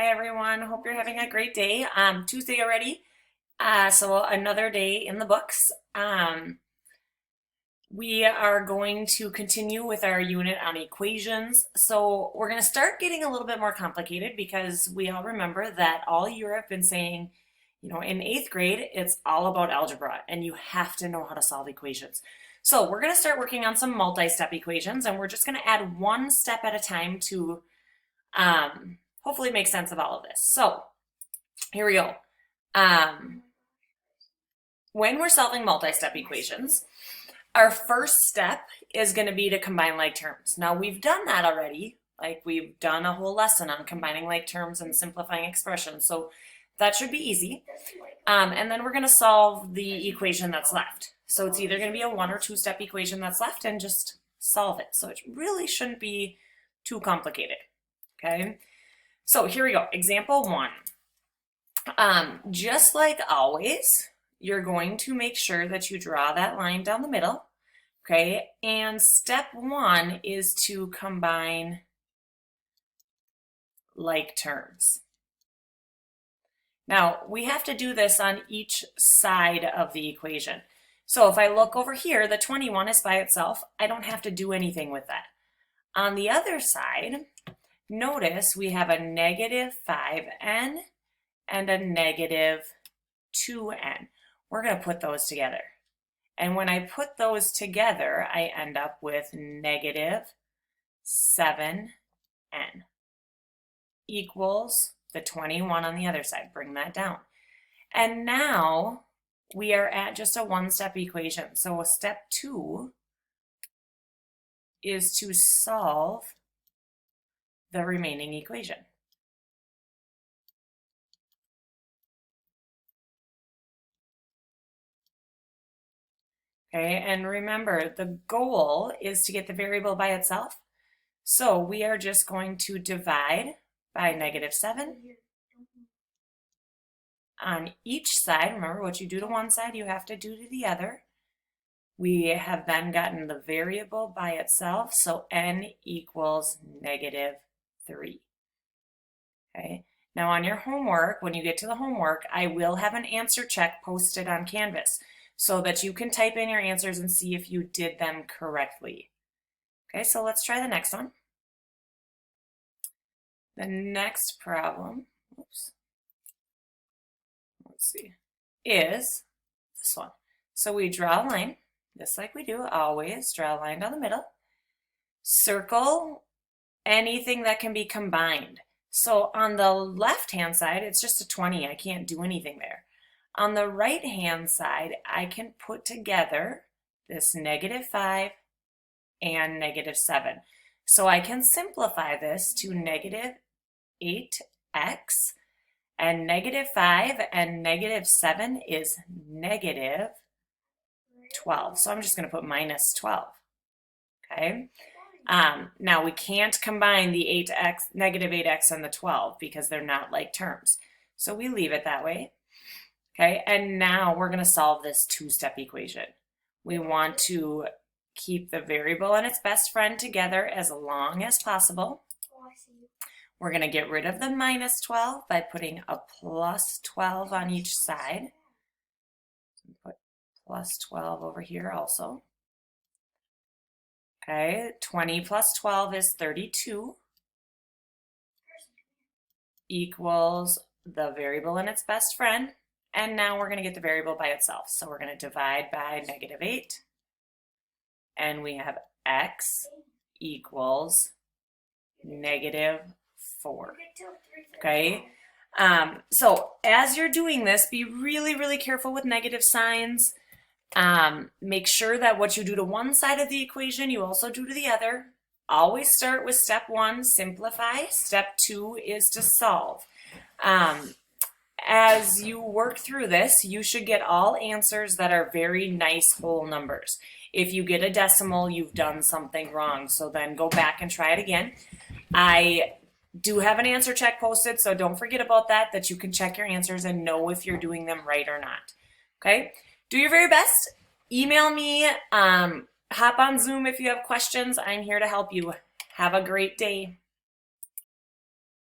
Hi everyone, hope you're having a great day. Tuesday already, so another day in the books. We are going to continue with our unit on equations. So we're going to start getting a little bit more complicated because we all remember that all year I've been saying, in 8th grade, it's all about algebra and you have to know how to solve equations. So we're going to start working on some multi-step equations, and we're just going to add one step at a time to hopefully make sense of all of this. So here we go. When we're solving multi-step equations, our first step is going to be to combine like terms. Now we've done that already. Like we've done a whole lesson on combining like terms and simplifying expressions. So that should be easy. And then we're going to solve the equation that's left. So it's either going to be a 1 or 2 step equation that's left and just solve it. So it really shouldn't be too complicated. Okay. So here we go. Example 1. Just like always, you're going to make sure that you draw that line down the middle. Okay. And step 1 is to combine like terms. Now we have to do this on each side of the equation. So if I look over here, the 21 is by itself. I don't have to do anything with that. On the other side, notice we have a negative 5n and a negative 2n. We're going to put those together. And when I put those together, I end up with negative 7n equals the 21 on the other side. Bring that down. And now we are at just a one-step equation. So step 2 is to solve the remaining equation. Okay, and remember the goal is to get the variable by itself. So we are just going to divide by negative 7 on each side. Remember, what you do to one side, you have to do to the other. We have then gotten the variable by itself, so n equals negative 3. Okay. Now on your homework, when you get to the homework, I will have an answer check posted on Canvas so that you can type in your answers and see if you did them correctly. Okay, so let's try the next one. The next problem, oops, let's see, is this one. So we draw a line, just like we do always, draw a line down the middle. Circle anything that can be combined. So on the left-hand side, it's just a 20. I can't do anything there. On the right-hand side, I can put together this negative 5 and negative 7. So I can simplify this to negative 8x, and negative 5 and negative 7 is negative 12. So I'm just going to put minus 12. Okay. Now we can't combine the 8x, negative 8x and the 12 because they're not like terms. So we leave it that way. Okay, and now we're going to solve this 2-step equation. We want to keep the variable and its best friend together as long as possible. We're going to get rid of the minus 12 by putting a plus 12 on each side. Put plus 12 over here also. Okay, 20 plus 12 is 32 equals the variable and its best friend. And now we're going to get the variable by itself. So we're going to divide by negative 8. And we have x equals negative 4. Okay. So as you're doing this, be really, really careful with negative signs. Make sure that what you do to one side of the equation, you also do to the other. Always start with step 1, simplify. Step 2 is to solve. As you work through this, you should get all answers that are very nice whole numbers. If you get a decimal, you've done something wrong. So then go back and try it again. I do have an answer check posted, so don't forget about that you can check your answers and know if you're doing them right or not. Okay? Do your very best. Email me. Hop on Zoom if you have questions. I'm here to help you. Have a great day.